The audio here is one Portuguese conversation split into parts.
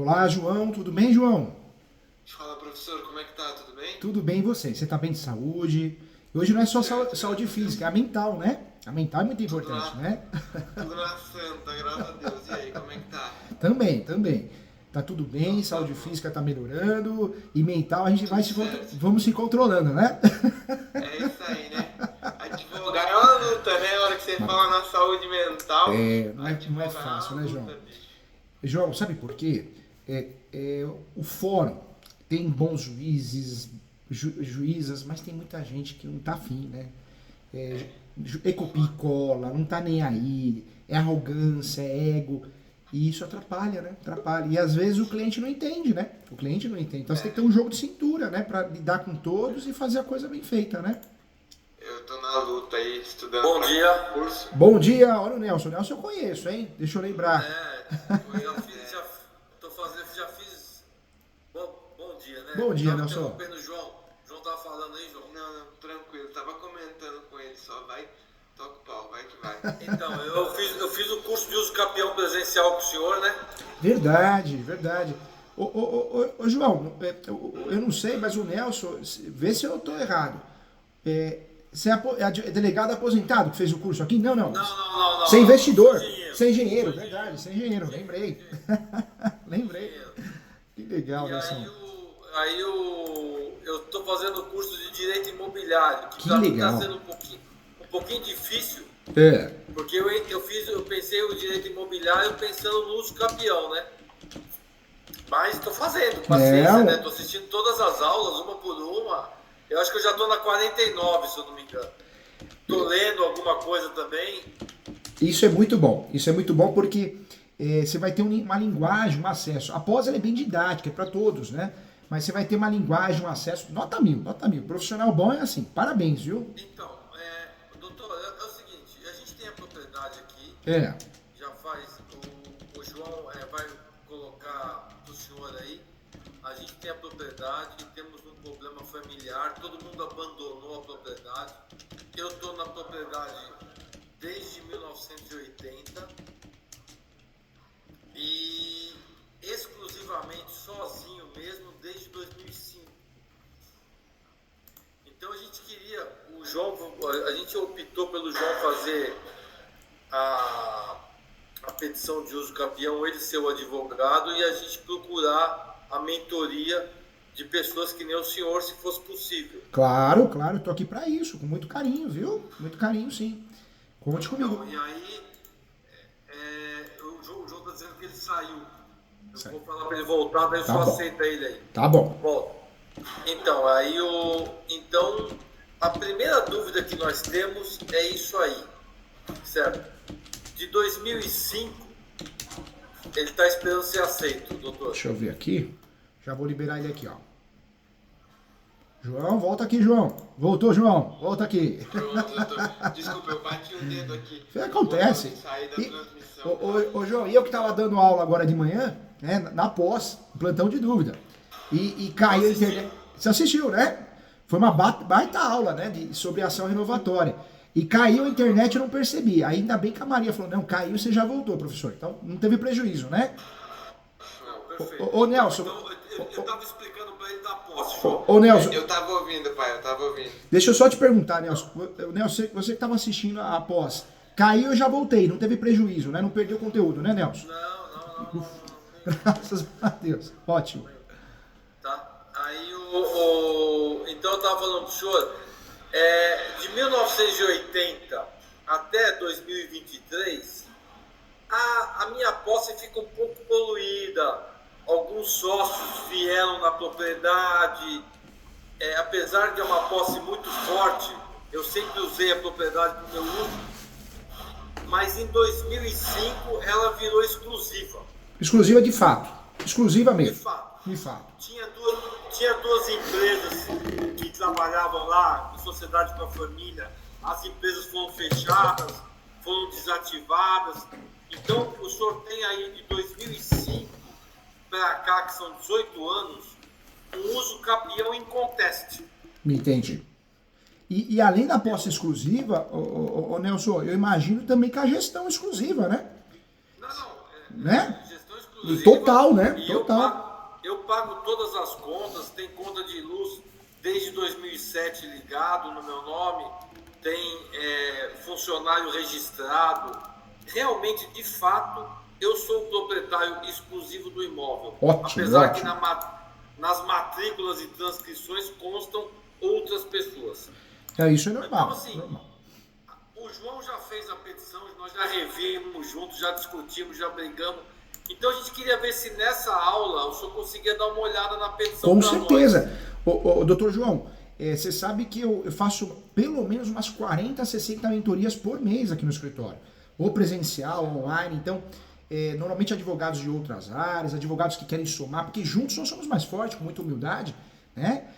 Olá, João, tudo bem, João? Fala, professor, como é que tá? Tudo bem? Tudo bem e você? Você tá bem de saúde? E hoje não é só Certo, saúde graças a Deus. física, é a mental, né? A mental é muito Tudo importante, na, né? tudo na santa, graças a Deus. E aí, como é que tá? Também. Tá tudo bem, Então tá saúde bom. física tá melhorando e mental a gente vai Tudo certo. vamos se controlando, né? É isso aí, né? Advogar é uma luta, né? A hora que você Mas, fala na saúde mental, não é advogar é fácil, uma né, João? luta, bicho. João, sabe por quê? O fórum tem bons juízes, juízas, mas tem muita gente que não tá afim, né? É, É, é copia e cola, não tá nem aí, é arrogância, é ego. E isso atrapalha, né? Atrapalha. E às vezes o cliente não entende, né? O cliente não entende. Então você tem que ter um é. jogo de cintura, né? Pra lidar com todos e fazer a coisa bem feita, né? Eu tô na luta aí, estudando Bom pra dia. concurso. Bom dia, olha o Nelson. O Nelson eu conheço, hein? Deixa eu lembrar. Eu fiz, já tô fazendo, já fiz. Bom dia, né? Bom dia, Tava Nelson. interrompendo o João. O João tava falando aí, João. Não, tranquilo, tava comentando com ele só, vai, toca o pau, vai que vai. Então, eu fiz o curso de uso capião presencial com o senhor, né? Verdade, verdade. Ô, João, eu não sei, mas o Nelson, vê se eu estou errado. Você é delegado aposentado que fez o curso aqui? Não, não. Não. Você é investidor, Engenheiro. você é engenheiro, Sou verdade, você é engenheiro, lembrei. Lembrei. engenheiro. Que legal, E Nelson. eu tô fazendo o curso de direito imobiliário, que Que pra mim tá legal. sendo um pouquinho difícil, É, porque eu pensei o direito imobiliário pensando no uso capião, né? Mas estou fazendo, paciência, né? não, Estou assistindo todas as aulas, uma por uma. Eu acho que eu já estou na 49, se eu não me engano. Estou lendo alguma coisa também. isso é muito bom porque você vai ter uma linguagem, um acesso. A pós ela é bem didática, é para todos, né? Mas você vai ter uma linguagem, um acesso, nota mil, nota mil. Profissional bom é assim, parabéns, viu? Então, doutor, é o seguinte, a gente tem a propriedade aqui, É, já faz, o João vai colocar para o senhor aí, a gente tem a propriedade, temos um problema familiar, todo mundo abandonou a propriedade. Eu estou na propriedade desde 1980 e exclusivamente sozinho mesmo desde 2005. Então a gente queria, a gente optou pelo João fazer a, a petição de uso capião, ele ser o advogado e a gente procurar a mentoria de pessoas que nem o senhor, se fosse possível. claro, claro, eu tô aqui para isso, com muito carinho, viu? Muito carinho, sim. Conte comigo. Então, e aí, o João está dizendo que ele saiu. Eu vou falar para ele voltar, daí eu Tá só bom, aceita ele aí. tá bom. Volta. Então, então, a primeira dúvida que nós temos é isso aí, certo? De 2005, ele está esperando ser aceito, doutor. Deixa eu ver aqui. Já vou liberar ele aqui, ó. João, volta aqui, João. Voltou, João. Volta aqui. Pronto, doutor. Desculpa, eu bati o dedo aqui. Isso acontece. Vou sair da E, transmissão. ô, João, e eu que tava dando aula agora de manhã, né, na pós, plantão de dúvida. E caiu a internet. Você assistiu, né? Foi uma baita aula, né, sobre ação renovatória. E caiu a internet, eu não percebi. Ainda bem que a Maria falou, não, caiu, você já voltou, professor. Então, não teve prejuízo, né? Não, perfeito. Ô, Nelson, Então, eu estava explicando para ele da posse, João. ô, Nelson, Eu tava ouvindo, pai, eu tava ouvindo. deixa eu só te perguntar, Nelson. Nelson, você que estava assistindo a pós, caiu, eu já voltei, não teve prejuízo, né? Não perdeu conteúdo, né, Nelson? Não. Graças a Deus. Ótimo. Tá? Aí então eu estava falando para o senhor, de 1980 até 2023, a minha posse fica um pouco poluída. Alguns sócios vieram na propriedade, apesar de uma posse muito forte, eu sempre usei a propriedade para o meu uso, mas em 2005 ela virou exclusiva. Exclusiva de fato. Exclusiva De mesmo. fato. De fato. Tinha duas empresas que trabalhavam lá, em sociedade com a família. As empresas foram fechadas, foram desativadas. Então, o senhor tem aí de 2005 para cá, que são 18 anos, um uso capião em conteste. Me entendi. E além da posse exclusiva, ô, Nelson, eu imagino também que a gestão exclusiva, né? Não, Né? gestão exclusiva. Total, né? E Total. eu pago todas as contas, tem conta de luz desde 2007 ligado no meu nome, tem funcionário registrado. Realmente, de fato, eu sou o proprietário exclusivo do imóvel. Ótimo, apesar ótimo. que nas matrículas e transcrições constam outras pessoas. Isso é normal. Então, assim, normal. o João já fez a petição, nós já revimos juntos, já discutimos, já brigamos. Então a gente queria ver se nessa aula o senhor conseguia dar uma olhada na petição. Com certeza. Doutor João, você sabe que eu faço pelo menos umas 40, 60 mentorias por mês aqui no escritório. Ou presencial, ou online. Então, normalmente advogados de outras áreas, advogados que querem somar, porque juntos nós somos mais fortes, com muita humildade, né?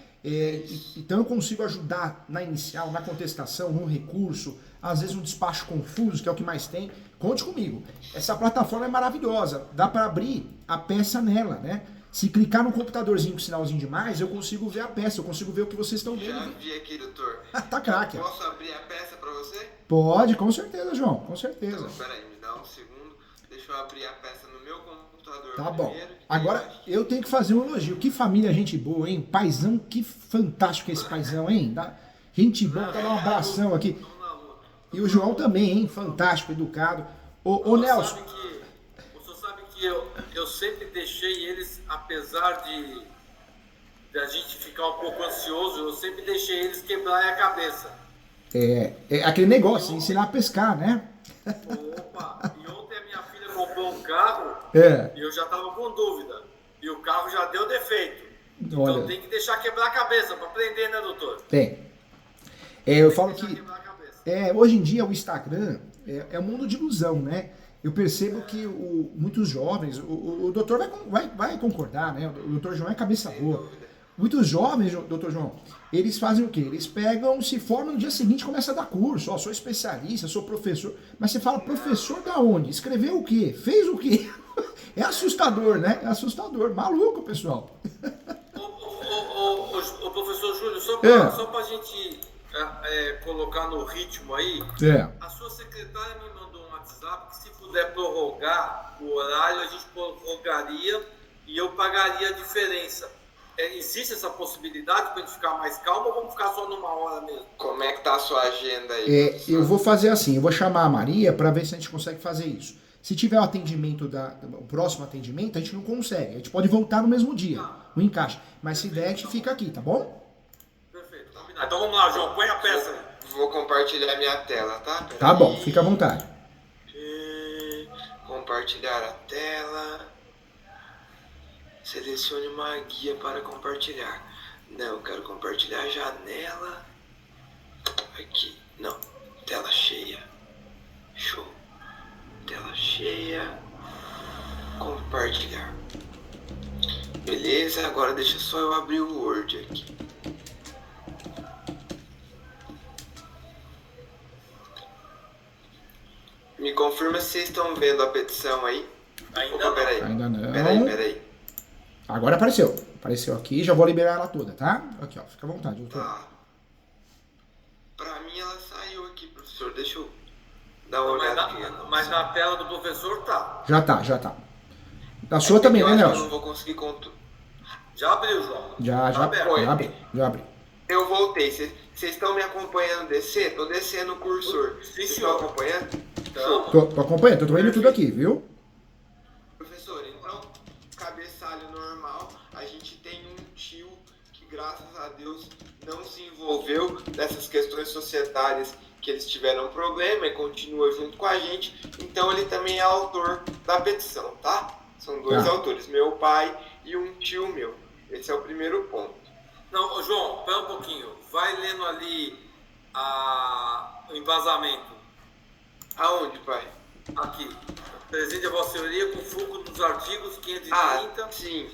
Então eu consigo ajudar na inicial, na contestação, no recurso, às vezes um despacho confuso, que é o que mais tem. Conte comigo. Essa plataforma é maravilhosa. Dá para abrir a peça nela, né? Se clicar no computadorzinho com sinalzinho de mais, eu consigo ver a peça, eu consigo ver o que vocês estão vendo. Já vi aqui, doutor. Tá craque. Posso abrir a peça para você? Pode, com certeza, João, com certeza. Então, peraí, me dá um segundo. Deixa eu abrir a peça no meu computador Tá bom. primeiro. Agora, eu tenho que fazer um elogio. Que família gente boa, hein? Paizão, que fantástico esse paizão, hein? Gente boa, tá dando um abração aqui. E o João também, hein? Fantástico, educado. Ô Nelson. O senhor sabe que eu sempre deixei eles, apesar de a gente ficar um pouco ansioso, eu sempre deixei eles quebrarem a cabeça. É aquele negócio, ensinar a pescar, né? Opa! E ontem a minha filha comprou um carro e eu já tava com dúvida. E o carro já deu defeito. Olha. Então tem que deixar quebrar a cabeça para aprender, né, doutor? Tem. Eu falo que hoje em dia o Instagram é um mundo de ilusão, né? Eu percebo que muitos jovens, o doutor vai concordar, né? O doutor João é cabeça boa. Muitos jovens, doutor João, eles fazem o quê? Eles pegam, se formam no dia seguinte, começam a dar curso. Sou especialista, sou professor. Mas você fala, professor da onde? Escreveu o quê? Fez o quê? É assustador, né? É assustador. Maluco, pessoal. Ô professor Júlio, só pra gente colocar no ritmo aí, a sua secretária me mandou um WhatsApp que se puder prorrogar o horário, a gente prorrogaria e eu pagaria a diferença. Existe essa possibilidade para a gente ficar mais calmo ou vamos ficar só numa hora mesmo? Como é que tá a sua agenda aí? Eu vou fazer assim, eu vou chamar a Maria para ver se a gente consegue fazer isso. Se tiver o atendimento, o próximo atendimento, a gente não consegue. A gente pode voltar no mesmo dia, o encaixe. Mas se der, a gente fica aqui, tá bom? Perfeito, combinado. Então vamos lá, João, põe a peça aí. Vou compartilhar minha tela, tá? Pera Tá aí. bom, fica à vontade. Compartilhar a tela. Selecione uma guia para compartilhar. Não, eu quero compartilhar a janela. Aqui, não. Tela cheia. Show. Tela cheia. Compartilhar. Beleza, agora deixa só eu abrir o Word aqui. Me confirma se vocês estão vendo a petição aí. Ainda não. Peraí. Ainda não. Peraí. Agora apareceu. Apareceu aqui, já vou liberar ela toda, tá? Aqui, ó, fica à vontade, doutor. Tá. Pra mim ela saiu aqui, professor. Deixa eu dar uma olhada aqui. Mas na tela do professor tá. Já tá. Da sua também, né, Eu Nelson? não vou conseguir contar. Já abriu, João? Já abri. Eu voltei. Vocês estão me acompanhando descer? Tô descendo o cursor. Sim, Vocês senhor. estão acompanhando? Então, Tô acompanhando, tô vendo tudo aqui, viu? Professor, então, cabeçalho normal, a gente tem um tio que, graças a Deus, não se envolveu nessas questões societárias que eles tiveram problema e continua junto com a gente, então ele também é autor da petição, tá? São dois autores, meu pai e um tio meu. Esse é o primeiro ponto. não, ô, João, pera um pouquinho. Vai lendo ali o embasamento. Aonde, pai? Aqui. Presente a Vossa Senhoria com foco nos artigos 530. Sim.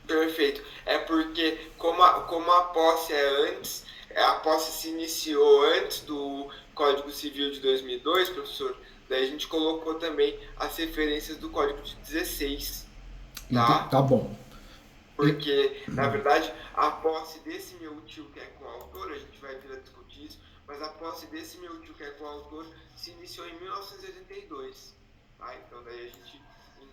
Perfeito. É porque, como a posse é antes, a posse se iniciou antes do Código Civil de 2002, professor, daí a gente colocou também as referências do Código de 16, tá? Tá bom. Porque, na verdade, a posse desse meu tio que é coautor, a gente vai vir a discutir isso, mas a posse desse meu tio que é coautor se iniciou em 1982, tá? Então daí a gente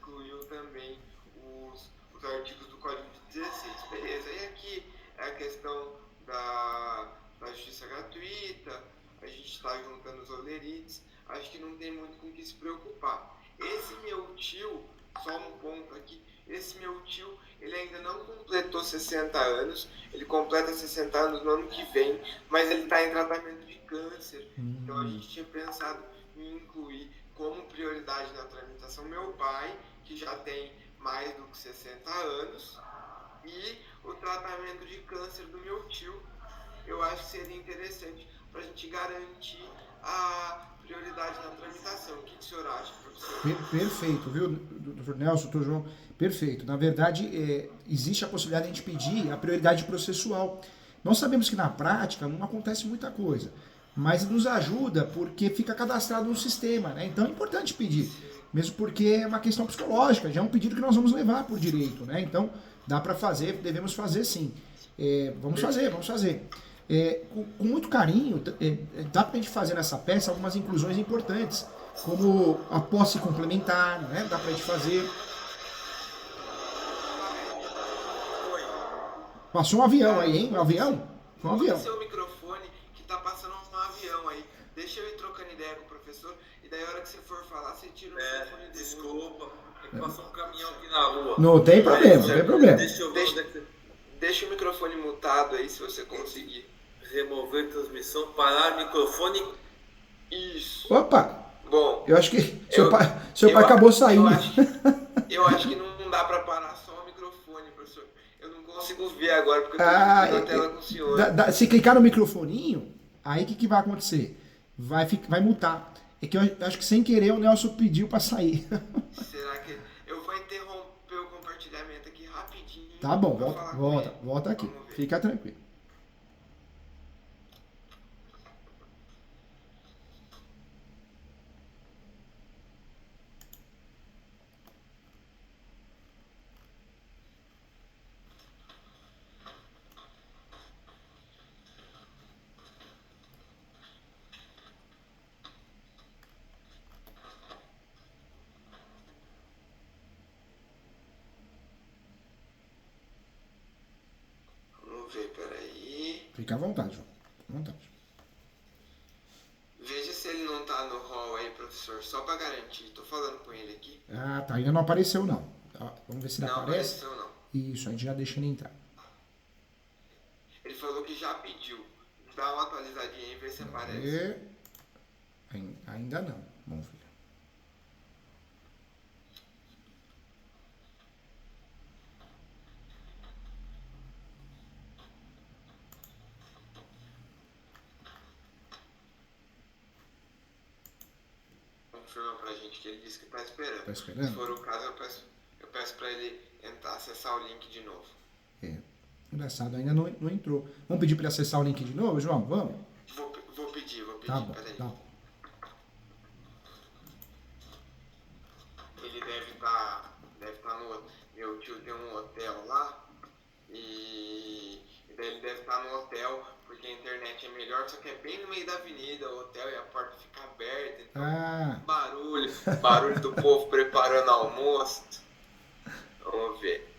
incluiu também os artigos do Código de 16, beleza. E aqui é a questão da justiça gratuita, a gente está juntando os olerites, acho que não tem muito com o que se preocupar. Esse meu tio, só um ponto aqui, esse meu tio, ele ainda não completou 60 anos, ele completa 60 anos no ano que vem, mas ele está em tratamento de câncer. Então a gente tinha pensado em incluir como prioridade na tramitação meu pai, que já tem mais do que 60 anos, e o tratamento de câncer do meu tio. Eu acho que seria interessante para a gente garantir a prioridade na tramitação. O que o senhor acha, professor? Perfeito, viu, doutor Nelson, doutor João? Perfeito. Na verdade, existe a possibilidade de a gente pedir a prioridade processual. Nós sabemos que na prática não acontece muita coisa, mas nos ajuda porque fica cadastrado no sistema, né? Então é importante pedir, mesmo porque é uma questão psicológica, já é um pedido que nós vamos levar por direito, né? Então dá para fazer, devemos fazer sim. Vamos fazer. Com muito carinho, dá para a gente fazer nessa peça algumas inclusões importantes, como a posse complementar, né? Dá para a gente fazer. Passou um avião aí, hein? Um avião? Foi um avião. Seu microfone que tá passando um avião aí. Deixa eu ir trocando ideia com o professor e daí a hora que você for falar, você tira o microfone dele. Desculpa, é que passou um caminhão aqui na rua. Não tem problema, não tem problema. Deixa o microfone mutado aí se você conseguir. Remover transmissão, parar microfone. Isso. Opa! Bom, eu acho que seu pai acabou saindo. Eu acho que não dá para parar só o microfone, professor. Eu não consigo ver agora porque eu tô na tela com o senhor. Se clicar no microfoninho, aí o que vai acontecer? Vai mutar. É que eu acho que sem querer o Nelson pediu para sair. Será que... Eu vou interromper o compartilhamento aqui rapidinho. Tá bom, volta aqui. Fica tranquilo. Peraí. Fica à vontade, João. À vontade. Veja se ele não tá no hall aí, professor, só pra garantir. Tô falando com ele aqui. Ah, tá. Ainda não apareceu, não. Vamos ver se ele aparece. Não apareceu, não. Isso, a gente já deixa ele entrar. Ele falou que já pediu. Dá uma atualizadinha e vê se aparece. Ainda não. Vamos ver. Confirma pra gente que ele disse que tá esperando. Tá esperando? Se for o caso, eu peço pra ele entrar, acessar o link de novo. Engraçado, ainda não entrou. Vamos pedir para ele acessar o link de novo, João? Vamos? Vou pedir. Tá bom, peraí. tá bom. Ele deve estar no... Meu tio tem um hotel lá e daí ele deve estar no hotel porque a internet é melhor, só que é bem no meio da avenida o hotel e a porta fica aberta, então barulho do povo preparando almoço. Vamos ver.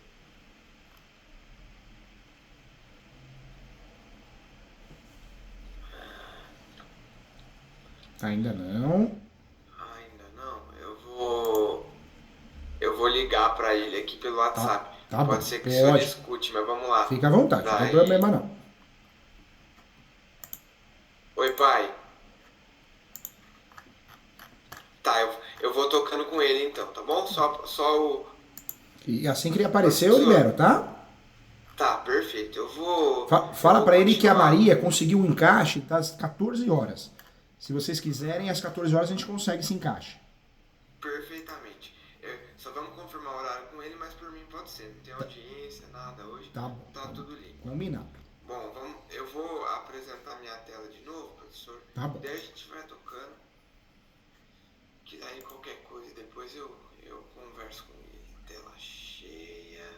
Ainda não. Eu vou ligar pra ele aqui pelo WhatsApp. Tá bom. Pode ser que o senhor escute, mas vamos lá. Fica à vontade, não tem problema não. Oi, pai. Tá, eu vou tocando com ele então, tá bom? Só o... E assim que ele aparecer, eu libero, tá? Tá, perfeito. Eu vou... Fala pra ele que a Maria conseguiu um encaixe das 14 horas. Se vocês quiserem, às 14 horas a gente consegue esse encaixe. Perfeitamente. Só vamos confirmar o horário com ele, mas por mim pode ser. Não tem audiência, nada hoje. Tá bom. Tá tudo limpo. Combinado. Bom, eu vou apresentar minha tela de novo, professor. Tá bom. Daí a gente vai tocando. Que daí qualquer coisa, depois eu converso com ele. Tela cheia.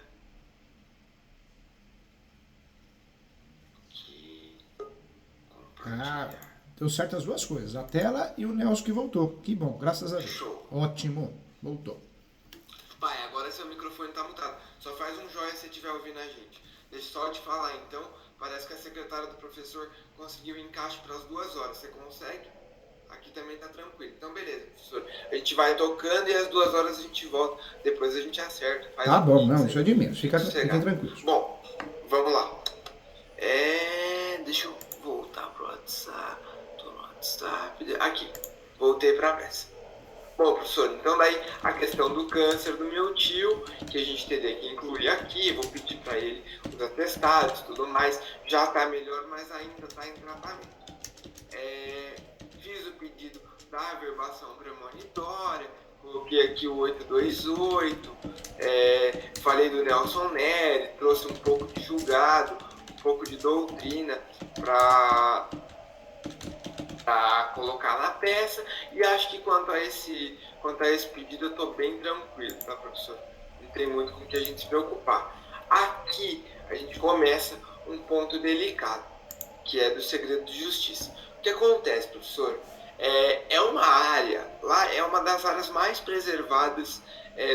Aqui. Compartilhar. Deu certo as duas coisas. A tela e o Nelson que voltou. Que bom, graças a Deus. Show. Ótimo. Voltou. Pai, faz um joinha se estiver ouvindo a gente. Deixa eu só te falar, então, parece que a secretária do professor conseguiu o encaixe para as 2 horas. Você consegue? Aqui também tá tranquilo. Então, beleza, professor. A gente vai tocando e às 2 horas a gente volta. Depois a gente acerta. Tá bom, não, isso é de menos. Fiquem tranquilos. Bom, vamos lá. Deixa eu voltar pro WhatsApp. Tô no WhatsApp. Aqui. Voltei pra peça. Bom, professor, então daí a questão do câncer do meu tio, que a gente teria que incluir aqui, vou pedir para ele os atestados e tudo mais, já está melhor, mas ainda está em tratamento. Fiz o pedido da averbação premonitória, coloquei aqui o 828, falei do Nelson Neri, trouxe um pouco de julgado, um pouco de doutrina para colocar na peça, e acho que quanto a esse pedido eu estou bem tranquilo, tá, professor? Não tem muito com o que a gente se preocupar. Aqui a gente começa um ponto delicado, que é do segredo de justiça. O que acontece, professor? É uma área, lá é uma das áreas mais preservadas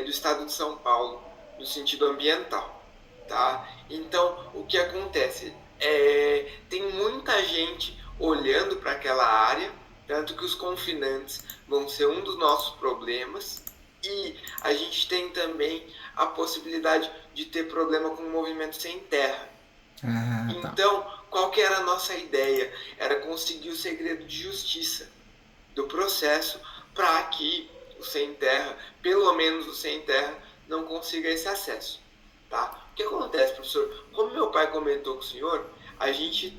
do estado de São Paulo, no sentido ambiental, tá? Então, o que acontece? Tem muita gente olhando para aquela área, tanto que os confinantes vão ser um dos nossos problemas, e a gente tem também a possibilidade de ter problema com o movimento sem terra. Tá. Então, qual que era a nossa ideia? Era conseguir o segredo de justiça do processo para que o sem terra, pelo menos o sem terra, não consiga esse acesso. Tá? O que acontece, professor? Como meu pai comentou com o senhor, a gente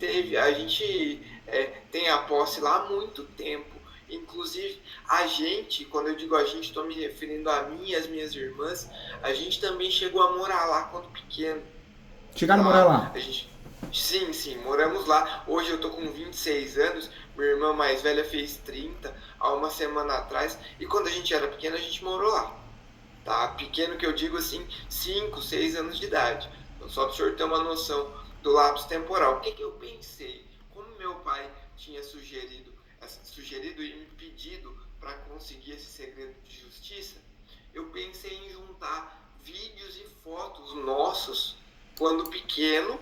tem a posse lá há muito tempo. Inclusive, a gente, quando eu digo a gente, estou me referindo a mim e as minhas irmãs, a gente também chegou a morar lá quando pequeno. Chegaram a morar lá? Sim, moramos lá. Hoje eu tô com 26 anos, minha irmã mais velha fez 30 há uma semana atrás, e quando a gente era pequeno a gente morou lá. Tá? Pequeno que eu digo assim, 5, 6 anos de idade. Então, só para o senhor ter uma noção do lapso temporal. O que eu pensei? Como meu pai tinha sugerido e me pedido para conseguir esse segredo de justiça, eu pensei em juntar vídeos e fotos nossos quando pequeno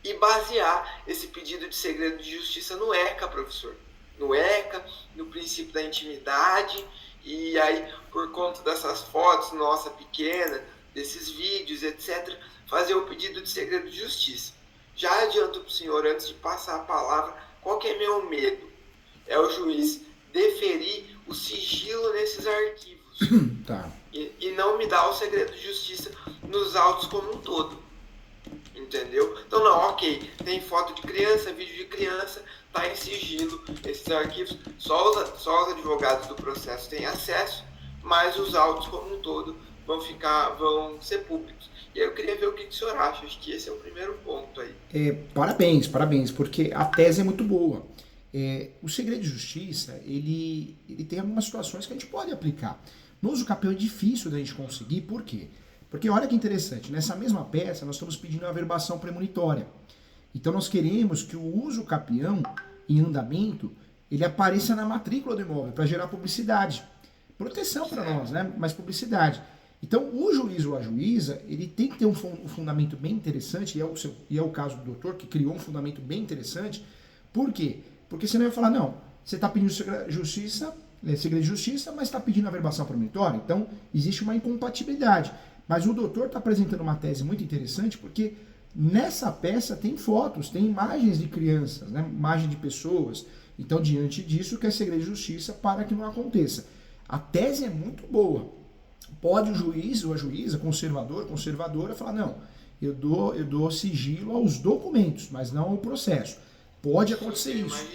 e basear esse pedido de segredo de justiça no ECA, professor. No ECA, no princípio da intimidade, e aí, por conta dessas fotos nossa pequena, desses vídeos, etc., fazer o pedido de segredo de justiça. Já adianto para o senhor, antes de passar a palavra, qual que é meu medo? É o juiz deferir o sigilo nesses arquivos. Tá. E não me dar o segredo de justiça nos autos como um todo. Entendeu? Então, não, ok, tem foto de criança, vídeo de criança, tá em sigilo, esses arquivos, só os advogados do processo têm acesso, mas os autos como um todo vão ser públicos. E aí eu queria ver o que o senhor acha. Acho que esse é o primeiro ponto aí. Parabéns, porque a tese é muito boa. O segredo de justiça, ele tem algumas situações que a gente pode aplicar. No uso capião é difícil da gente conseguir, por quê? Porque olha que interessante, nessa mesma peça nós estamos pedindo uma averbação premonitória. Então nós queremos que o uso capião em andamento, ele apareça na matrícula do imóvel, para gerar publicidade. Proteção para nós, né? Mas publicidade. Então o juiz ou a juíza, ele tem que ter um fundamento bem interessante, e é o caso do doutor, que criou um fundamento bem interessante. Por quê? Porque senão vai falar, não, você está pedindo segredo de justiça, mas está pedindo averbação premonitória. Então existe uma incompatibilidade. Mas o doutor está apresentando uma tese muito interessante, porque nessa peça tem fotos, tem imagens de crianças, né? Imagem de pessoas. Então, diante disso, quer segredo de justiça para que não aconteça. A tese é muito boa. Pode o juiz ou a juíza, conservadora, falar, não, eu dou sigilo aos documentos, mas não ao processo. Pode acontecer isso.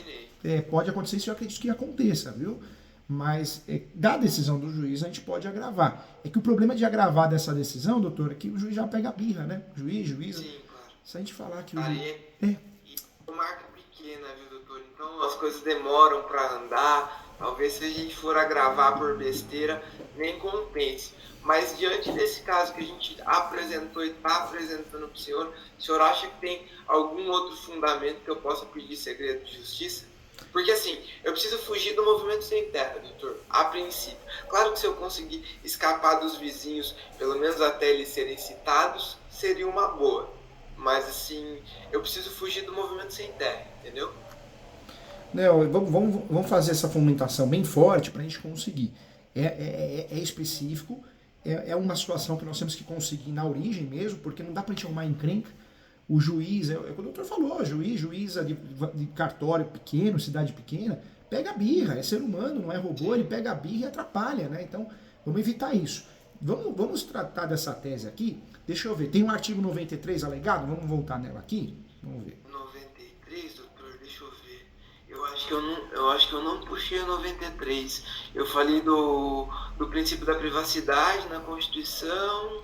Pode acontecer isso, eu acredito que aconteça, viu? Mas, da decisão do juiz, a gente pode agravar. É que o problema de agravar dessa decisão, doutor, é que o juiz já pega a birra, né? Juíza. Sim, claro. Se a gente falar que E uma marca pequena, viu, doutor? Então as coisas demoram para andar. Talvez se a gente for agravar por besteira, nem compense. Mas diante desse caso que a gente apresentou e está apresentando para o senhor acha que tem algum outro fundamento que eu possa pedir segredo de justiça? Porque assim, eu preciso fugir do movimento sem terra, doutor, a princípio. Claro que se eu conseguir escapar dos vizinhos, pelo menos até eles serem citados, seria uma boa. Mas assim, eu preciso fugir do movimento sem terra, entendeu? Não, vamos fazer essa fomentação bem forte para a gente conseguir. É específico, é uma situação que nós temos que conseguir na origem mesmo, porque não dá para a gente arrumar encrenca. O juiz, é o que o doutor falou, juíza de cartório pequeno, cidade pequena, pega a birra, é ser humano, não é robô, ele pega a birra e atrapalha, né? Então, vamos evitar isso. Vamos tratar dessa tese aqui. Deixa eu ver, tem um artigo 93 alegado? Vamos voltar nela aqui? Vamos ver. 93, doutor, deixa eu ver. Eu acho que eu não puxei o 93. Eu falei do princípio da privacidade na Constituição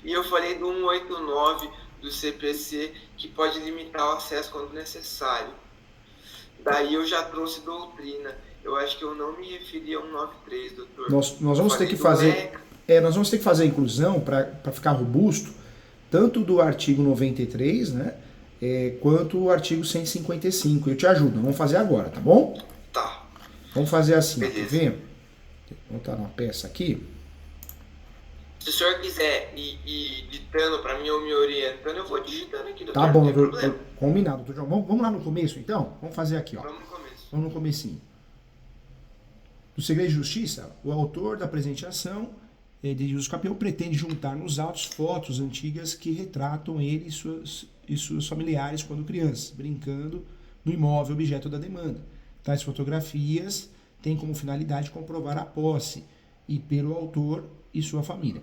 e eu falei do 189 do CPC, que pode limitar o acesso quando necessário. Daí eu já trouxe doutrina. Eu acho que eu não me referi a 193, doutor. Nós vamos ter que fazer... nós vamos ter que fazer a inclusão para ficar robusto, tanto do artigo 93, né, quanto o artigo 155. Eu te ajudo, vamos fazer agora, tá bom? Tá. Vamos fazer assim, beleza. Quer ver? Vamos botar uma peça aqui. Se o senhor quiser ir ditando para mim ou me orientando, eu vou digitando aqui, doutor. Tá bom, não tem problema. Combinado, doutor João. Vamos lá no começo, então? Vamos fazer aqui, ó. Vamos no começo. Vamos no comecinho. Do segredo de justiça, o autor da presente ação de uso capião pretende juntar nos autos fotos antigas que retratam ele e seus familiares quando crianças, brincando no imóvel objeto da demanda. Tais fotografias têm como finalidade comprovar a posse e pelo autor e sua família.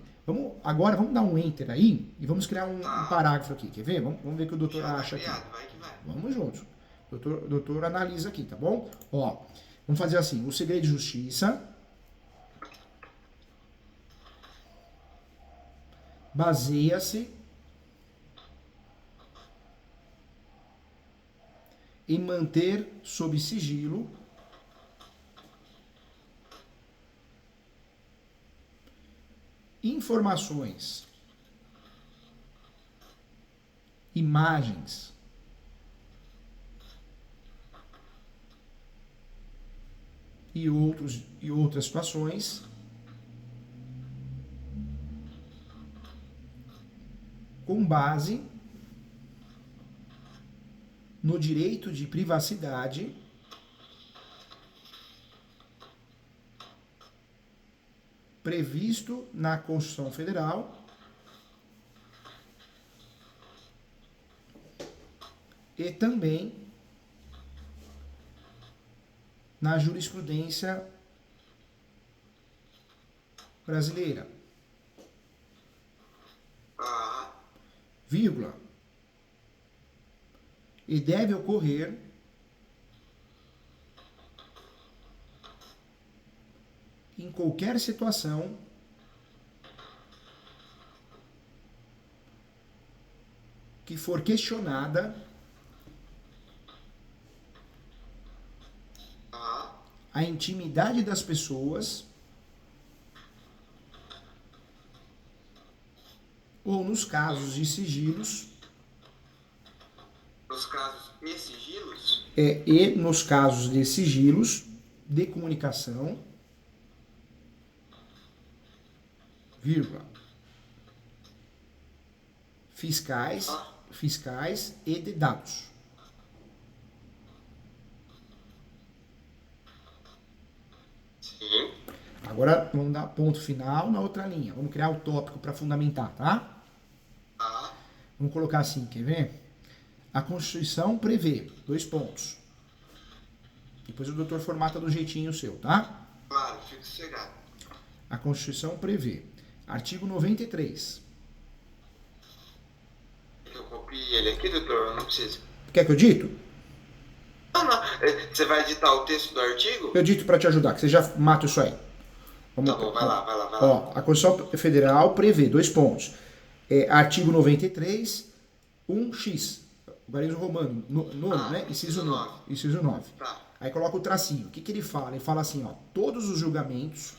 Agora vamos dar um enter aí e vamos criar um parágrafo aqui. Quer ver? Vamos ver o que o doutor acha aqui. Vai que vai. Vamos juntos. O doutor analisa aqui, tá bom? Ó, vamos fazer assim. O segredo de justiça baseia-se em manter sob sigilo informações, imagens e outras situações com base no direito de privacidade previsto na Constituição Federal e também na jurisprudência brasileira. Vírgula. E deve ocorrer em qualquer situação que for questionada a intimidade das pessoas ou nos casos de sigilos. Nos casos e sigilos? E nos casos de sigilos de comunicação, vírgula, fiscais e de dados. Sim. Agora vamos dar ponto final na outra linha. Vamos criar o tópico para fundamentar, tá? Vamos colocar assim, quer ver? A Constituição prevê, 2 pontos. Depois o doutor formata do jeitinho seu, tá? Claro, fico sossegado. A Constituição prevê. Artigo 93. Eu copiei ele aqui, doutor? Eu não preciso. Quer que eu dito? Não. Você vai editar o texto do artigo? Eu dito para te ajudar, que você já mata isso aí. Tá bom, vai lá. Ó, a Constituição Federal prevê, 2 pontos. Artigo 93, 1x. Garismo romano, nono, né? Inciso 9. Tá. Aí coloca o tracinho. O que ele fala? Ele fala assim, ó. Todos os julgamentos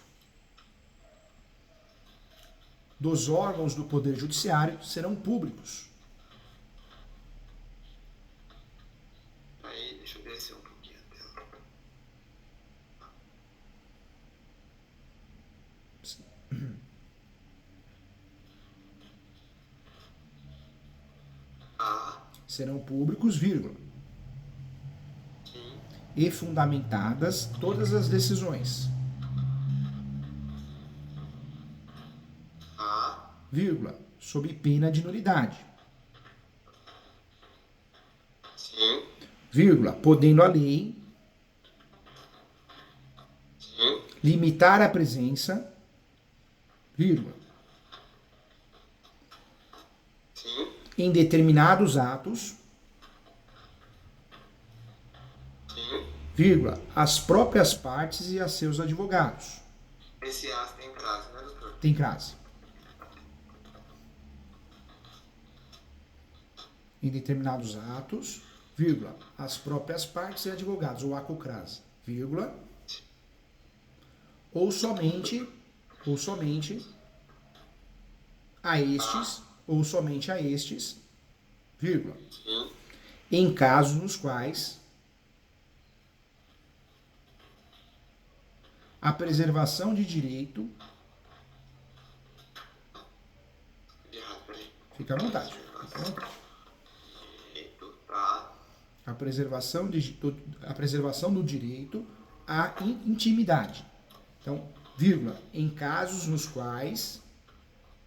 dos órgãos do Poder Judiciário serão públicos. Aí, deixa eu descer um pouquinho a tela. serão públicos, vírgula, Sim. e fundamentadas todas as decisões, Tá. vírgula, sob pena de nulidade, Sim. vírgula, podendo a lei Sim. limitar a presença, vírgula, Sim. em determinados atos, Sim. vírgula, as próprias partes e a seus advogados. Esse as tem crase, né, doutor? Tem crase. Em determinados atos, vírgula, as próprias partes e advogados, ou acocrase, vírgula, ou somente a estes, vírgula, Sim. em casos nos quais a preservação de direito, Errado, peraí. fica à vontade, Tá. a preservação do direito à intimidade. Então, vírgula, em casos nos quais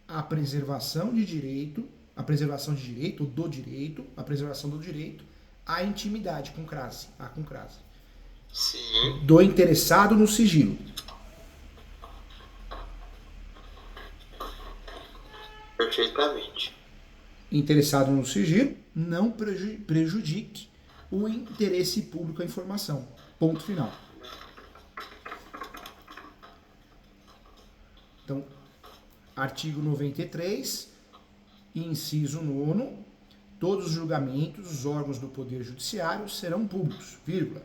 a preservação do direito à intimidade, com crase, Sim. do interessado no sigilo. Perfeitamente. Interessado no sigilo, não prejudique o interesse público à informação. Ponto final. Então, artigo 93, inciso 9, todos os julgamentos dos órgãos do Poder Judiciário serão públicos, vírgula,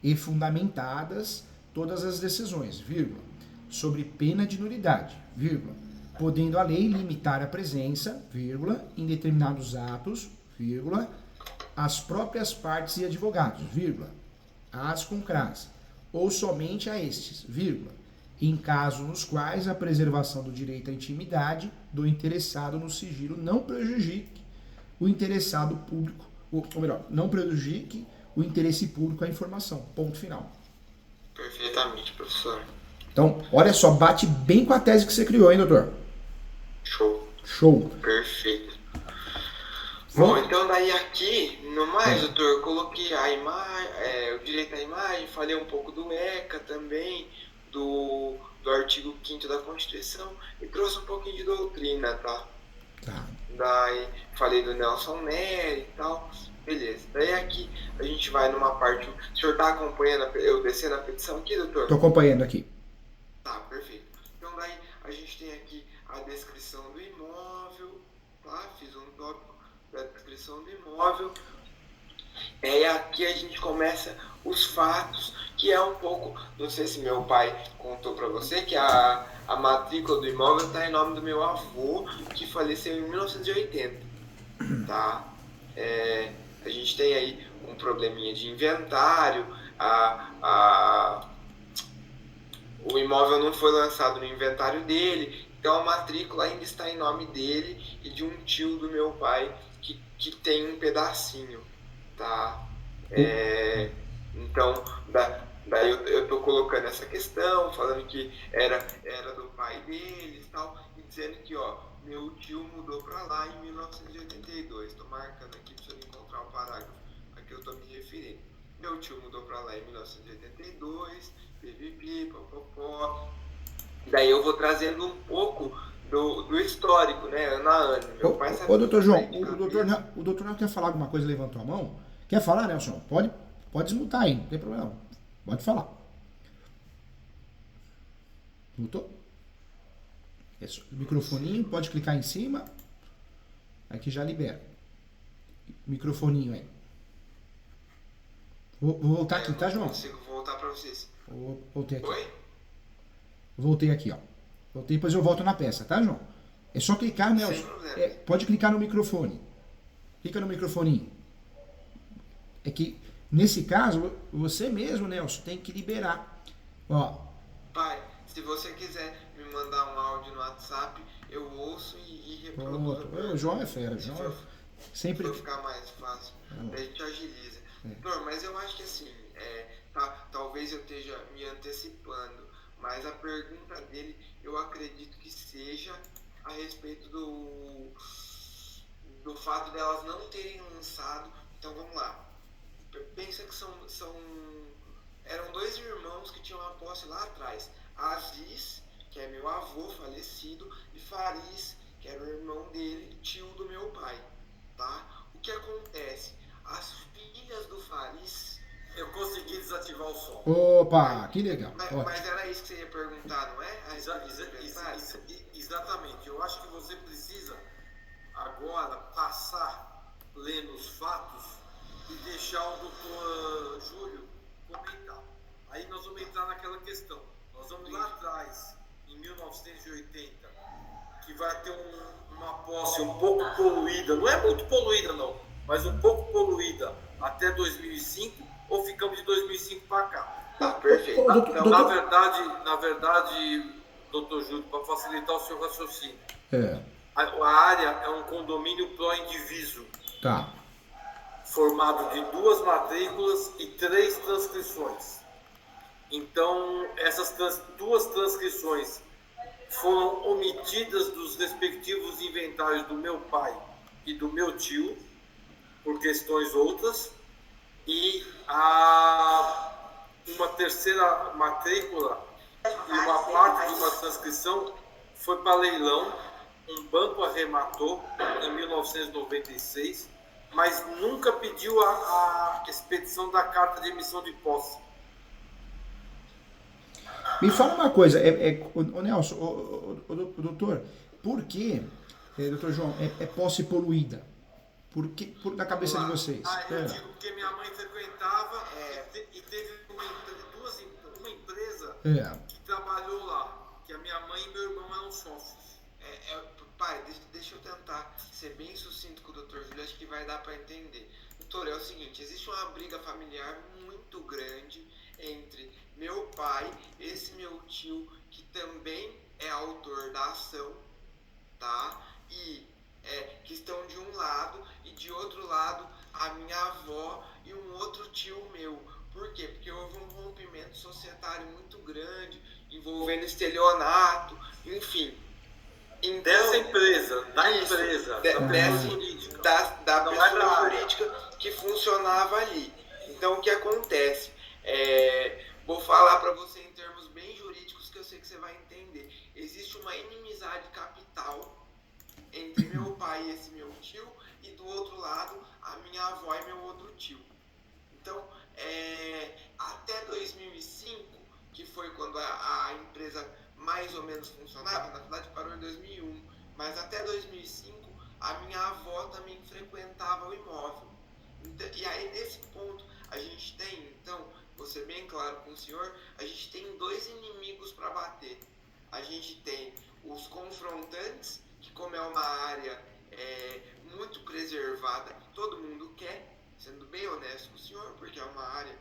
e fundamentadas todas as decisões, vírgula, sobre pena de nulidade, vírgula, podendo a lei limitar a presença, vírgula, em determinados atos, vírgula, as próprias partes e advogados, vírgula, as com crase, ou somente a estes, vírgula, em casos nos quais a preservação do direito à intimidade do interessado no sigilo não prejudique o interessado público, ou melhor, não prejudique o interesse público à informação. Ponto final. Perfeitamente, professor. Então, olha só, bate bem com a tese que você criou, hein, doutor? Show. Show. Perfeito. Bom, Bom, então daí aqui, no mais, doutor, eu coloquei a imagem, o direito à imagem, falei um pouco do ECA também, do artigo 5º da Constituição, e trouxe um pouquinho de doutrina, tá? tá. Daí falei do Nelson Nery e tal, beleza. Daí aqui a gente vai numa parte, o senhor tá acompanhando eu descendo a petição aqui, doutor? Tô acompanhando aqui. Tá, perfeito. Então daí a gente tem aqui a descrição do imóvel, tá? Fiz um tópico da descrição do imóvel. E aqui a gente começa os fatos, que é um pouco, não sei se meu pai contou para você, que a matrícula do imóvel está em nome do meu avô, que faleceu em 1980, tá? A gente tem aí um probleminha de inventário, o imóvel não foi lançado no inventário dele, então a matrícula ainda está em nome dele e de um tio do meu pai que tem um pedacinho, tá? Então, daí eu tô colocando essa questão, falando que era do pai deles e tal, e dizendo que, ó, meu tio mudou pra lá em 1982. Tô marcando aqui pra você encontrar o parágrafo a que eu tô me referindo. Meu tio mudou pra lá em 1982, pipipi, popopó. Daí eu vou trazendo um pouco do histórico, né, ano a ano. Meu pai sabe. Ô, doutor João, o doutor não quer falar alguma coisa, levantou a mão? Quer falar, Nelson? Pode desmutar aí, não tem problema não. Pode falar. Mutou? Microfoninho, pode clicar em cima. Aqui já libera. Microfoninho aí. Vou voltar aqui, tá, João? Eu consigo voltar pra vocês. Voltei aqui. Oi? Voltei aqui, ó. Voltei, depois eu volto na peça, tá, João? É só clicar, Nelson. Sem problema. Pode clicar no microfone. Clica no microfoninho. É que, nesse caso, você mesmo, Nelson, tem que liberar. Ó. Pai, se você quiser me mandar um áudio no WhatsApp, eu ouço e reproduzo. O João é fera. Sempre. Vai ficar mais fácil. A gente agiliza. Doutor, mas eu acho que assim, talvez eu esteja me antecipando, mas a pergunta dele eu acredito que seja a respeito do fato delas não terem lançado. Então vamos lá. Pensa que eram 2 irmãos que tinham uma posse lá atrás. Aziz, que é meu avô falecido, e Faris, que era o irmão dele, tio do meu pai. Tá? O que acontece? As filhas do Faris... Eu consegui desativar o som. Opa, que legal. Mas era isso que você ia perguntar, não é? Exatamente. Eu acho que você precisa agora passar lendo os fatos e deixar o doutor Júlio comentar. Aí nós vamos entrar naquela questão. Nós vamos lá atrás, em 1980, que vai ter uma posse um pouco poluída, não é muito poluída não, mas um pouco poluída até 2005, ou ficamos de 2005 para cá? Tá, perfeito. Na verdade, doutor Júlio, para facilitar o seu raciocínio, a área é um condomínio pró-indiviso. Tá. Formado de 2 matrículas e 3 transcrições. Então, essas 2 transcrições foram omitidas dos respectivos inventários do meu pai e do meu tio, por questões outras, e uma terceira matrícula e uma parte de uma transcrição foi para leilão, um banco arrematou em 1996, mas nunca pediu a expedição da carta de emissão de posse. Me fala uma coisa, o Nelson, o doutor, por que, doutor João, é posse poluída? Na cabeça de vocês? Eu digo porque minha mãe frequentava e teve uma empresa que trabalhou lá, que a minha mãe e meu irmão eram sócios. Pai, deixa eu tentar ser bem sucinto com o Dr. Júlio, acho que vai dar para entender. Doutor, é o seguinte, existe uma briga familiar muito grande entre meu pai, esse meu tio, que também é autor da ação, tá? E que estão de um lado, e de outro lado a minha avó e um outro tio meu. Por quê? Porque houve um rompimento societário muito grande, envolvendo estelionato, enfim. Então, dessa empresa, da pessoa jurídica que funcionava ali. Então, o que acontece? Vou falar para você em termos bem jurídicos que eu sei que você vai entender. Existe uma inimizade capital entre meu pai e esse meu tio, e do outro lado, a minha avó e meu outro tio. Então, até 2005, que foi quando a empresa mais ou menos funcionava, na verdade parou em 2001, mas até 2005 a minha avó também frequentava o imóvel. Então, e aí nesse ponto a gente tem, então, vou ser bem claro com o senhor, a gente tem 2 inimigos para bater. A gente tem os confrontantes, que como é uma área muito preservada, que todo mundo quer, sendo bem honesto com o senhor, porque é uma área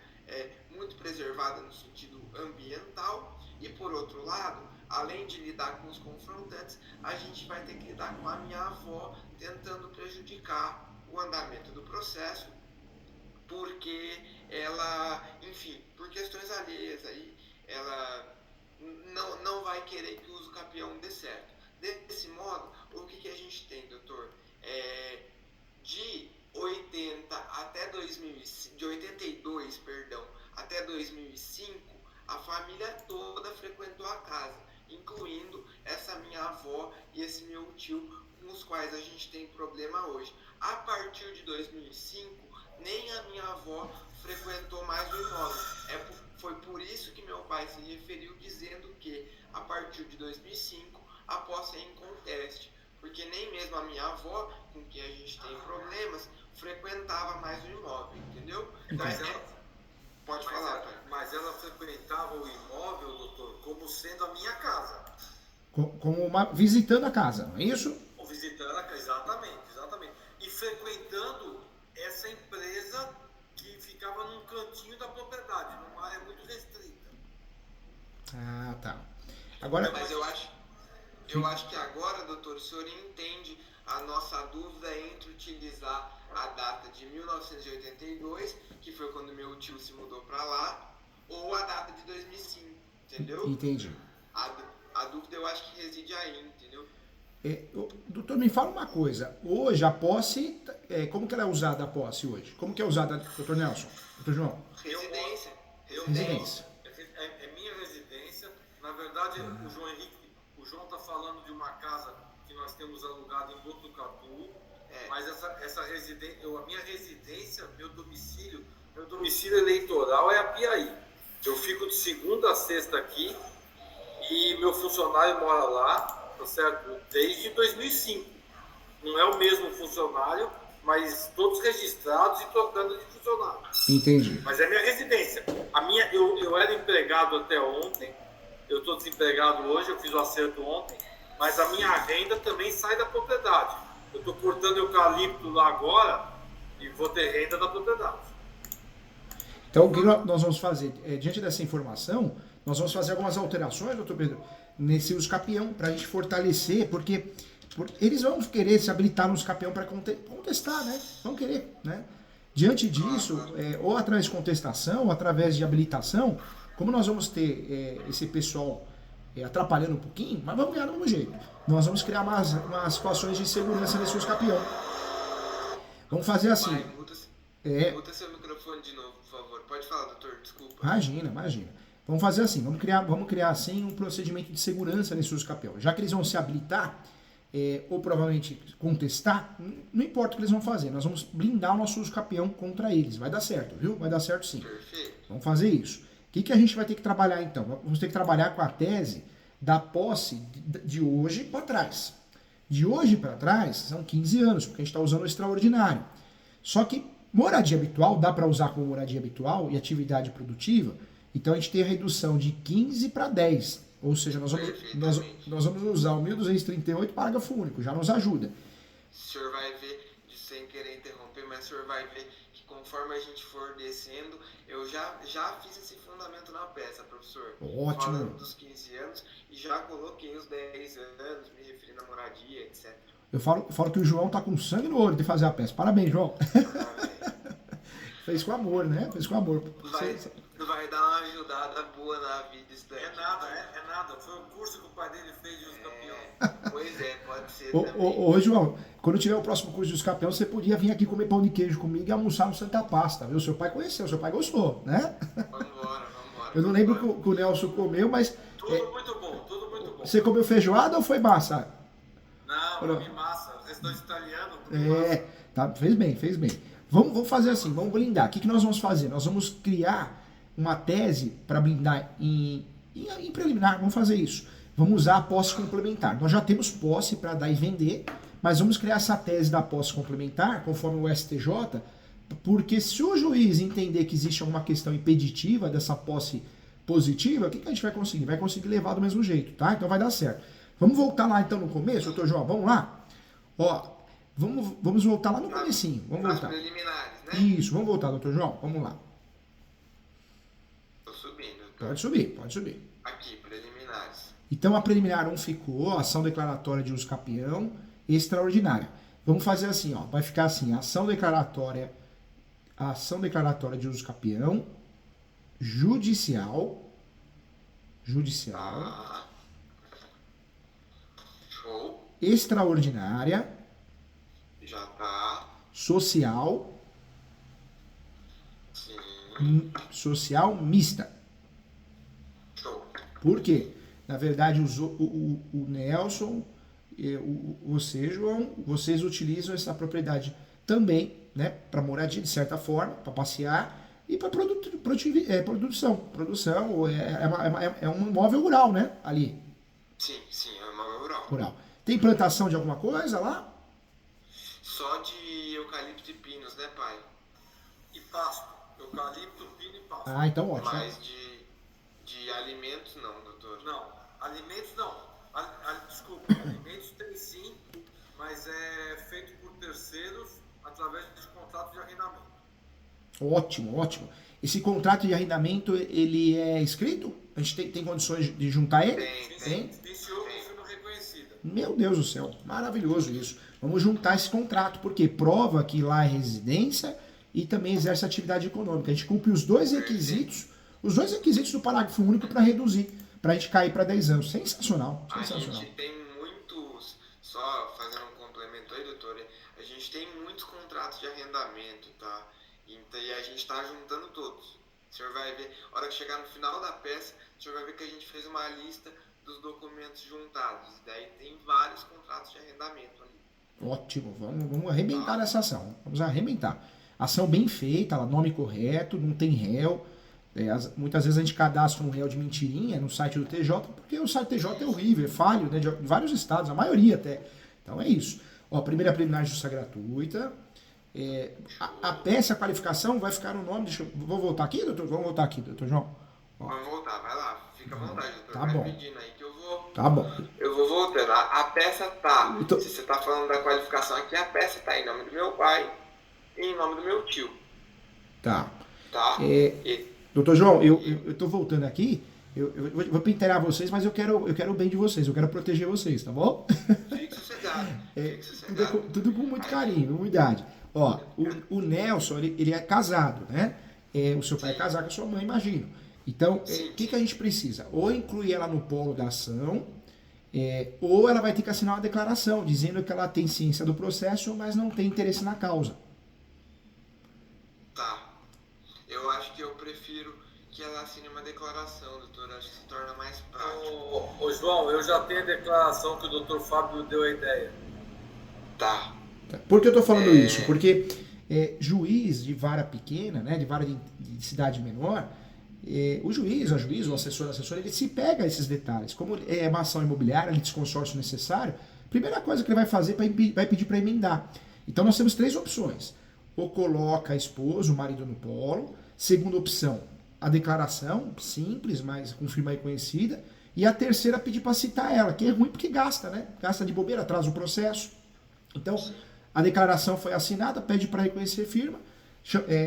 muito preservada no sentido ambiental. E por outro lado, além de lidar com os confrontantes, a gente vai ter que lidar com a minha avó tentando prejudicar o andamento do processo, porque ela, enfim, por questões alheias aí, ela não vai querer que o uso capião dê certo. Desse modo, o que a gente tem, doutor? De 82, até 2005, a família toda frequentou a casa, incluindo essa minha avó e esse meu tio, com os quais a gente tem problema hoje. A partir de 2005, nem a minha avó frequentou mais o imóvel. Foi por isso que meu pai se referiu dizendo que, a partir de 2005, a posse é em conteste, porque nem mesmo a minha avó, com quem a gente tem problemas, frequentava mais o imóvel, entendeu? Pode falar, pai. Mas ela frequentava o imóvel, doutor, como sendo a minha casa. Visitando a casa, não é isso? Visitando a casa, exatamente. E frequentando essa empresa que ficava num cantinho da propriedade, numa área muito restrita. Ah, tá. Agora... Mas eu acho que agora, doutor, o senhor entende a nossa dúvida é entre utilizar a data de 1982, que foi quando meu tio se mudou para lá, ou a data de 2005, entendeu? Entendi. A dúvida eu acho que reside aí, entendeu? Doutor, me fala uma coisa. Hoje a posse, como que ela é usada a posse hoje? Como que é usada, doutor Nelson? Doutor João? Residência. Residência. É minha residência. Na verdade, o João está falando de uma casa que nós temos alugada em Botucatu, mas essa residência, a minha residência, meu domicílio eleitoral é a Piaí. Eu fico de segunda a sexta aqui e meu funcionário mora lá, tá certo? Desde 2005. Não é o mesmo funcionário, mas todos registrados e trocando de funcionário. Entendi. Mas é minha residência. Eu era empregado até ontem, eu estou desempregado hoje, eu fiz o acerto ontem, mas a minha renda também sai da propriedade. Eu estou cortando eucalipto lá agora e vou ter renda da propriedade. Então, o que nós vamos fazer? Diante dessa informação, nós vamos fazer algumas alterações, doutor Pedro, nesse uso capião, para a gente fortalecer, porque eles vão querer se habilitar no uso capião para contestar, né? Vão querer, né? Diante disso, ou através de contestação, ou através de habilitação, como nós vamos ter esse pessoal atrapalhando um pouquinho, mas vamos ganhar do mesmo jeito. Nós vamos criar umas situações de segurança nesse uso capião. Vamos fazer assim. Muda seu microfone de novo, por favor. Pode falar, doutor, desculpa. Imagina. Vamos fazer assim, vamos criar assim um procedimento de segurança nesse uso capião. Já que eles vão se habilitar, ou provavelmente contestar, não importa o que eles vão fazer, nós vamos blindar o nosso uso capião contra eles. Vai dar certo, viu? Vai dar certo sim. Perfeito. Vamos fazer isso. O que a gente vai ter que trabalhar então? Vamos ter que trabalhar com a tese da posse de hoje para trás. De hoje para trás são 15 anos, porque a gente está usando o extraordinário. Só que moradia habitual, dá para usar como moradia habitual e atividade produtiva, então a gente tem a redução de 15 para 10. Ou seja, nós vamos usar o 1238 parágrafo único, já nos ajuda. O senhor vai ver, sem querer interromper, mas o senhor vai ver que conforme a gente for descendo, eu já fiz esse fundamento na peça, professor. Ótimo. Falando dos 15 anos e já coloquei os 10 anos, me referindo à moradia, etc. Eu falo que o João tá com sangue no olho de fazer a peça. Parabéns, João. Fez com amor, né? Fez com amor. Vai dar uma ajudada boa na vida isso daí. É nada. Foi o curso que o pai dele fez de uso capião. Pois é, pode ser também. Ô, João, quando tiver o próximo curso de uso capião, você podia vir aqui comer pão de queijo comigo e almoçar no Santa Pasta, viu? Seu pai conheceu, seu pai gostou, né? Vambora. Eu não lembro que o Nelson comeu, mas... Tudo muito bom. Você comeu feijoada ou foi massa? Não, comi massa. Restaurante italiano, Tá, fez bem. Vamos fazer assim, vamos blindar. O que nós vamos fazer? Nós vamos criar uma tese para blindar em preliminar, vamos fazer isso. Vamos usar a posse complementar. Nós já temos posse para dar e vender, mas vamos criar essa tese da posse complementar, conforme o STJ, porque se o juiz entender que existe alguma questão impeditiva dessa posse positiva, o que a gente vai conseguir? Vai conseguir levar do mesmo jeito, tá? Então vai dar certo. Vamos voltar lá então no começo, doutor João, vamos lá? Ó, vamos voltar lá no comecinho, vamos voltar. Preliminares, né? Isso, vamos voltar, doutor João, vamos lá. Tô subindo. Pode subir. Aqui, preliminares. Então a preliminar 1 ficou, ação declaratória de uso capião, extraordinária. Vamos fazer assim, ó, vai ficar assim, ação declaratória de uso capião, judicial, Show. extraordinária, Já tá. social, Sim. social mista. Show. Por quê? Na verdade, o Nelson, você, João, vocês utilizam essa propriedade também, né, para moradia, de certa forma, para passear e para produção. Produção é um imóvel rural, né, ali. Sim, é uma rural. Rural. Tem plantação de alguma coisa lá? Só de eucalipto e pinos, né, pai? E pasto. Eucalipto, pino e pasto. Ah, então ótimo. Mas de alimentos não, doutor. Não, alimentos não. Desculpa, alimentos tem sim, mas é feito por terceiros através de contrato de arrendamento. Ótimo. Esse contrato de arrendamento, ele é escrito? A gente tem condições de juntar ele? Tem. Viciou com firma reconhecida. Meu Deus do céu, maravilhoso isso. Vamos juntar esse contrato, porque prova que lá é residência e também exerce atividade econômica. A gente cumpre os dois requisitos do parágrafo único para reduzir, para a gente cair para 10 anos. Sensacional, A sensacional. gente tem muitos, só fazendo um complemento aí, doutor, a gente tem muitos contratos de arrendamento, tá? E a gente está juntando todos. O senhor vai ver, a hora que chegar no final da peça, o senhor vai ver que a gente fez uma lista dos documentos juntados. Daí tem vários contratos de arrendamento ali. Ótimo, vamos arrebentar nessa ação. Vamos arrebentar. Ação bem feita, ela, nome correto, não tem réu. Muitas vezes a gente cadastra um réu de mentirinha no site do TJ, porque o site do TJ é horrível, é falho, né, de vários estados, a maioria até. Então é isso. Ó, primeira preliminar de justiça gratuita. A peça, a qualificação vai ficar no nome. Vou voltar aqui, doutor? Vamos voltar aqui, doutor João. Ó. Vamos voltar, vai lá, fica à vontade, doutor. Tá vai bom. pedindo aí que eu vou. Tá bom. Eu vou voltando. A peça tá. Então- Se você tá falando da qualificação aqui, a peça tá em nome do meu pai e em nome do meu tio. Tá. Tá? Doutor João, eu tô voltando aqui. Eu vou pentear vocês, mas eu quero o bem de vocês, eu quero proteger vocês, tá bom? Fique sossegado. Fique sossegado. Tudo com muito carinho, humildade. Ó, o Nelson, ele é casado, né? O seu pai é casado com a sua mãe, imagino. Então, o que a gente precisa? Ou incluir ela no polo da ação, ou ela vai ter que assinar uma declaração dizendo que ela tem ciência do processo, mas não tem interesse na causa. Tá. Eu acho que eu prefiro que ela assine uma declaração, doutor. Acho que se torna mais prático. Ô João, eu já tenho a declaração que o doutor Fábio deu a ideia. Tá. Por que eu tô falando isso? Porque juiz de vara pequena, né, de vara de cidade menor, o juiz, o assessor, ele se pega a esses detalhes. Como é uma ação imobiliária, de consórcio necessário, primeira coisa que ele vai fazer, vai pedir para emendar. Então nós temos 3 opções. Ou coloca a esposa, o marido no polo. Segunda opção, a declaração, simples, mas com firma reconhecida. E a terceira, pedir para citar ela, que é ruim porque gasta, né? Gasta de bobeira, atrasa o processo. Então, a declaração foi assinada, pede para reconhecer firma,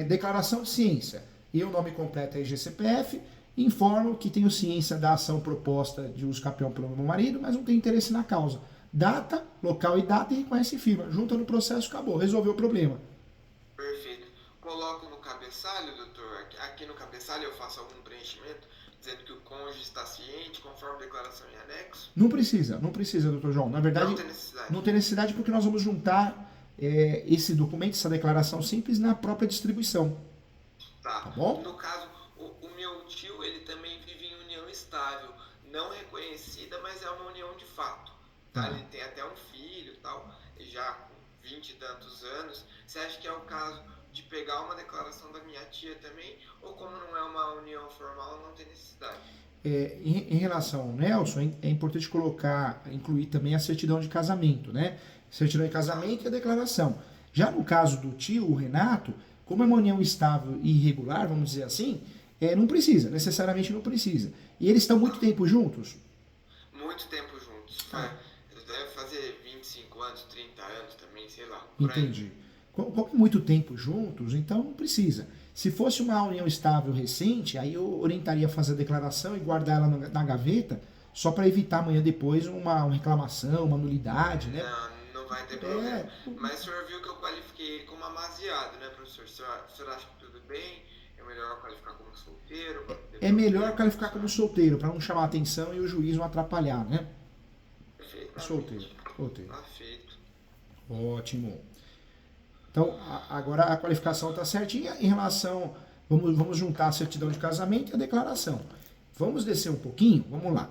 declaração de ciência. E o nome completo é IGCPF, informo que tenho ciência da ação proposta de uso capião pelo meu marido, mas não tenho interesse na causa. Data, local e data e reconhece firma. Junta no processo, acabou, resolveu o problema. Perfeito. Coloco no cabeçalho, doutor. Aqui no cabeçalho eu faço algum preenchimento dizendo que o cônjuge está ciente, conforme declaração em anexo? Não precisa, doutor João. Na verdade, Não tem necessidade. não tem necessidade porque nós vamos juntar esse documento, essa declaração simples na própria distribuição. Tá bom? No caso, o meu tio, ele também vive em união estável, não reconhecida, mas é uma união de fato. Tá? Ele tem até um filho e tal, já com 20 e tantos anos. Você acha que é o caso de pegar uma declaração da minha tia também? Ou como não é uma união formal, não tem necessidade? Em relação ao Nelson, é importante incluir também a certidão de casamento, né? Certidão de casamento e a declaração. Já no caso do tio, o Renato, como é uma união estável e irregular, vamos dizer assim, não precisa, necessariamente não precisa. E eles estão muito tempo juntos? Muito tempo juntos. Deve fazer 25 anos, 30 anos também, sei lá. Por aí. Entendi. Como muito tempo juntos, então não precisa. Se fosse uma união estável recente, aí eu orientaria a fazer a declaração e guardar ela na gaveta, só para evitar amanhã depois uma reclamação, uma nulidade, né? Não vai ter problema. Mas o senhor viu que eu qualifiquei ele como amaziado, né, professor? O senhor acha que tudo bem? É melhor qualificar como solteiro? É melhor qualificar como solteiro, para não chamar a atenção e o juiz não atrapalhar, né? Perfeito. Solteiro. Tá feito. Ótimo. Então, agora a qualificação está certinha em relação... Vamos juntar a certidão de casamento e a declaração. Vamos descer um pouquinho? Vamos lá.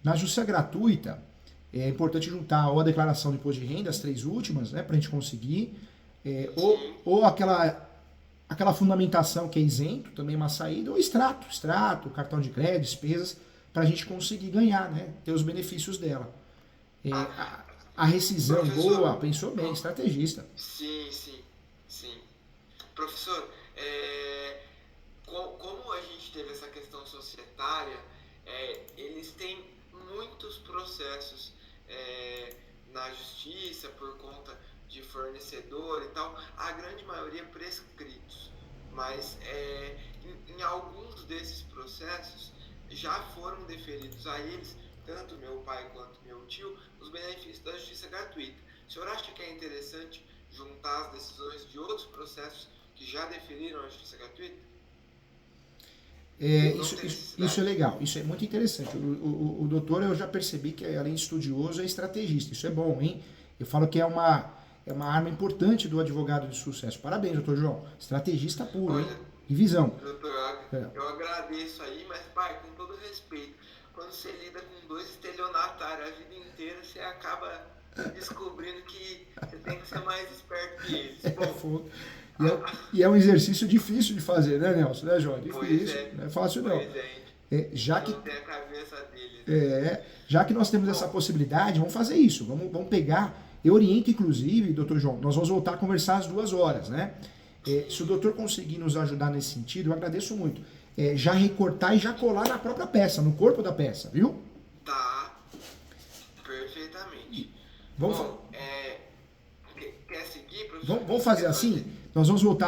Na justiça gratuita, é importante juntar ou a declaração de imposto de renda, as 3 últimas, né, para a gente conseguir, ou aquela fundamentação que é isento, também uma saída, ou extrato, cartão de crédito, despesas, para a gente conseguir ganhar, né, ter os benefícios dela. A rescisão, professor, boa, pensou bem, estrategista. Sim. Professor, como a gente teve essa questão societária, eles têm muitos processos na justiça por conta de fornecedor e tal, a grande maioria prescritos, mas em alguns desses processos já foram deferidos a eles, tanto meu pai quanto meu tio, os benefícios da justiça gratuita. O senhor acha que é interessante juntar as decisões de outros processos que já definiram a justiça gratuita? Isso é legal, isso é muito interessante. O doutor, eu já percebi que além de estudioso, é estrategista. Isso é bom, hein? Eu falo que é uma arma importante do advogado de sucesso. Parabéns, doutor João. Estrategista puro, hein? E visão. Doutor, eu agradeço aí, mas, pai, com todo respeito, quando você lida com 2 estelionatários a vida inteira, você acaba descobrindo que você tem que ser mais esperto que eles. Bom, E é um exercício difícil de fazer, né, Nelson? Né, João? Difícil, é, não é fácil não. Já que não tem a cabeça deles. Já que nós temos essa possibilidade, vamos fazer isso. Vamos pegar. Eu oriento, inclusive, doutor João, nós vamos voltar a conversar às 2 horas, né? Se o doutor conseguir nos ajudar nesse sentido, eu agradeço muito. Já recortar e já colar na própria peça, no corpo da peça, viu? Tá. Perfeitamente. Vamos, Bom, quer seguir, professor? vamos fazer assim? Nós vamos voltar